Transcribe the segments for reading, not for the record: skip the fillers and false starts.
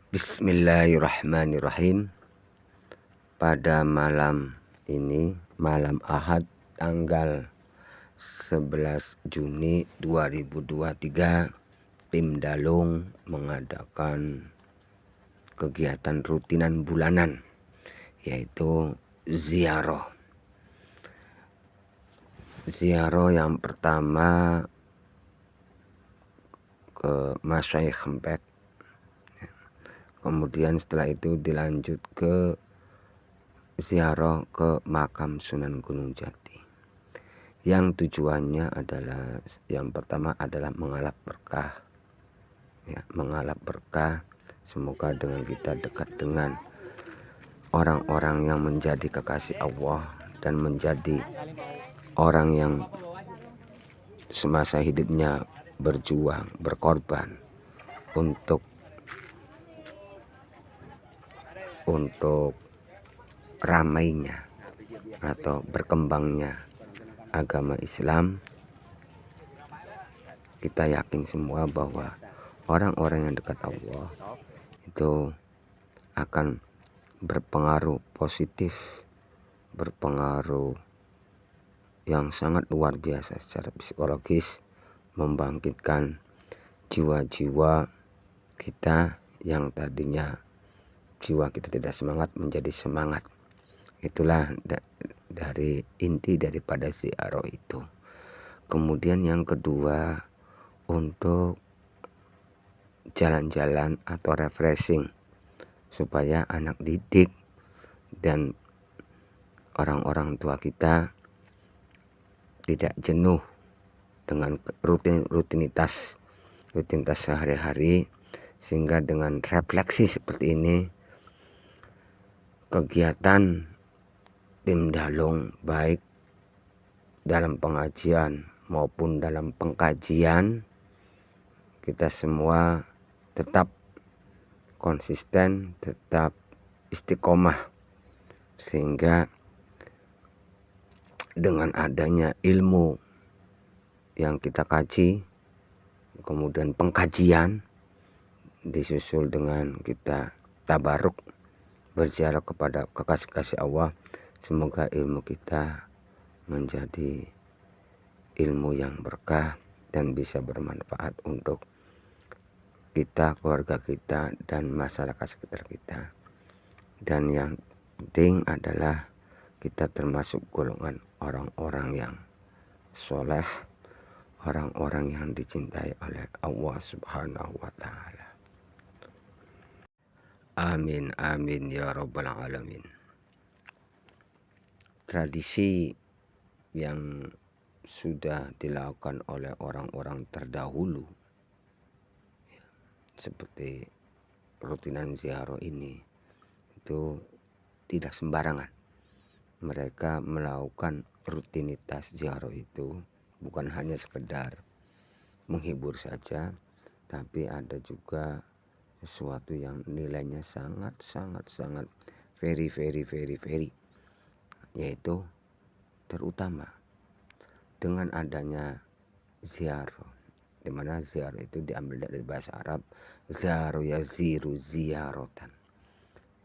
Bismillahirrahmanirrahim. Pada malam ini, malam Ahad tanggal 11 Juni 2023, tim Dalung mengadakan kegiatan rutinan bulanan, yaitu ziarah. Ziarah yang pertama ke Masyaikh Khempek. Kemudian setelah itu dilanjut ke ziarah ke makam Sunan Gunung Jati. Yang tujuannya adalah, yang pertama adalah mengalap berkah. Ya, mengalap berkah. Semoga dengan kita dekat dengan orang-orang yang menjadi kekasih Allah dan menjadi orang yang semasa hidupnya berjuang, berkorban untuk ramainya atau berkembangnya agama Islam. Kita yakin semua bahwa orang-orang yang dekat Allah itu akan berpengaruh positif, berpengaruh yang sangat luar biasa secara psikologis, membangkitkan jiwa-jiwa kita yang tadinya jiwa kita tidak semangat menjadi semangat. Itulah dari inti daripada ziarah itu. Kemudian yang kedua, untuk jalan-jalan atau refreshing supaya anak didik dan orang-orang tua kita tidak jenuh dengan rutinitas sehari-hari, sehingga dengan refleksi seperti ini, kegiatan tim Dalung baik dalam pengajian maupun dalam pengkajian, kita semua tetap konsisten, tetap istiqomah, sehingga dengan adanya ilmu yang kita kaji, kemudian pengkajian disusul dengan kita tabaruk berziarah kepada kekasih-kasih Allah, semoga ilmu kita menjadi ilmu yang berkah dan bisa bermanfaat untuk kita, keluarga kita, dan masyarakat sekitar kita. Dan yang penting adalah kita termasuk golongan orang-orang yang soleh, orang-orang yang dicintai oleh Allah Subhanahu wa Ta'ala. Amin, amin ya rabbal alamin. Tradisi yang sudah dilakukan oleh orang-orang terdahulu, seperti rutinan ziarah ini, itu tidak sembarangan. Mereka melakukan rutinitas ziarah itu bukan hanya sekedar menghibur saja, tapi ada juga sesuatu yang nilainya sangat very, yaitu terutama dengan adanya ziarah, di mana ziarah itu diambil dari bahasa Arab zaru yaziru ziaratan,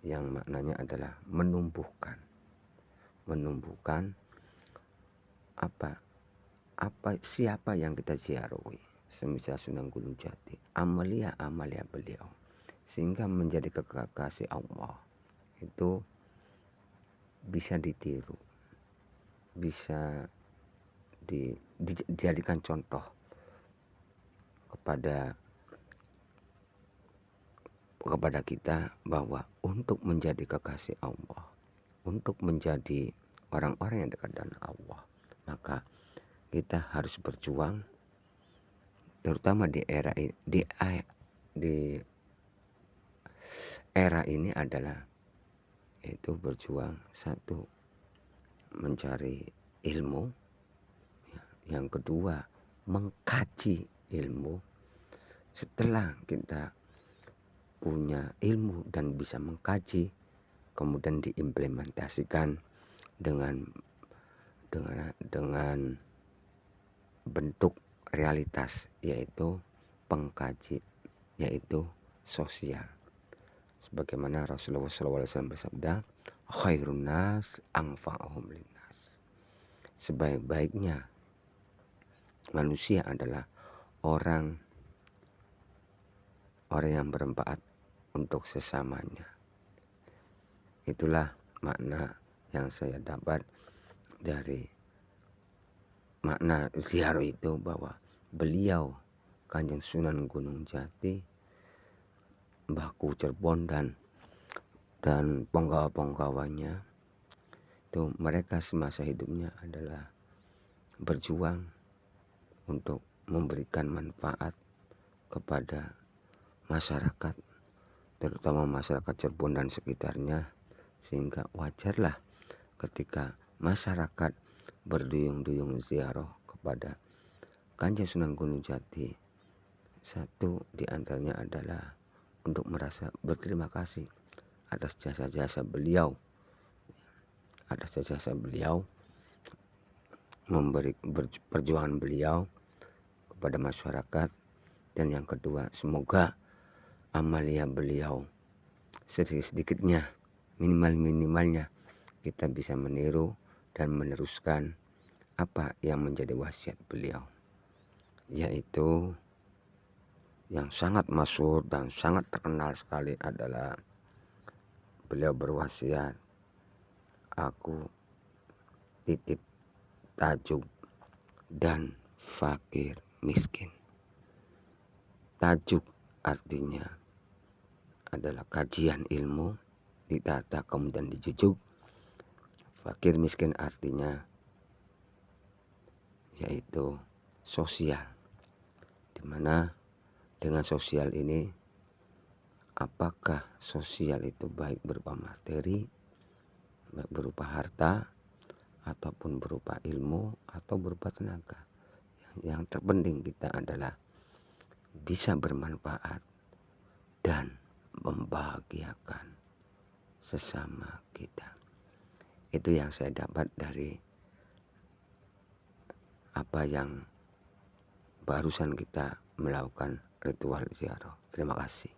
yang maknanya adalah menumbuhkan siapa yang kita ziarahi, semisal Sunan Gunung Jati, amalia beliau, sehingga menjadi kekasih Allah itu bisa ditiru, bisa dijadikan contoh kepada kita, bahwa untuk menjadi kekasih Allah, untuk menjadi orang-orang yang dekat dengan Allah, maka kita harus berjuang, terutama di era ini adalah yaitu berjuang, satu, mencari ilmu, yang kedua mengkaji ilmu. Setelah kita punya ilmu dan bisa mengkaji, kemudian diimplementasikan dengan bentuk realitas, yaitu pengkaji, yaitu sosial. Sebagaimana Rasulullah SAW bersabda, khairun nas anfa'uhum linnas. Sebaik-baiknya manusia adalah orang yang bermanfaat untuk sesamanya. Itulah makna yang saya dapat dari makna ziarah itu, bahwa beliau Kanjeng Sunan Gunung Jati, Mbahku Cirebon dan penggawa-penggawanya itu, mereka semasa hidupnya adalah berjuang untuk memberikan manfaat kepada masyarakat, terutama masyarakat Cirebon dan sekitarnya, sehingga wajarlah ketika masyarakat berduyung-duyung ziarah kepada Kanjeng Sunan Gunung Jati. Satu di antaranya adalah untuk merasa berterima kasih atas jasa-jasa beliau, perjuangan beliau kepada masyarakat. Dan yang kedua, semoga amalia beliau sedikit-sedikitnya, minimalnya kita bisa meniru dan meneruskan apa yang menjadi wasiat beliau, yaitu yang sangat masyhur dan sangat terkenal sekali adalah beliau berwasiat, aku titip tajuk dan fakir miskin. Tajuk artinya adalah kajian ilmu ditata kemudian dijujuk. Fakir miskin artinya yaitu sosial, dimana dengan sosial ini, apakah sosial itu baik berupa materi, baik berupa harta, ataupun berupa ilmu, atau berupa tenaga. Yang terpenting kita adalah bisa bermanfaat dan membahagiakan sesama kita. Itu yang saya dapat dari apa yang barusan kita melakukan ritual ziarah. Terima kasih.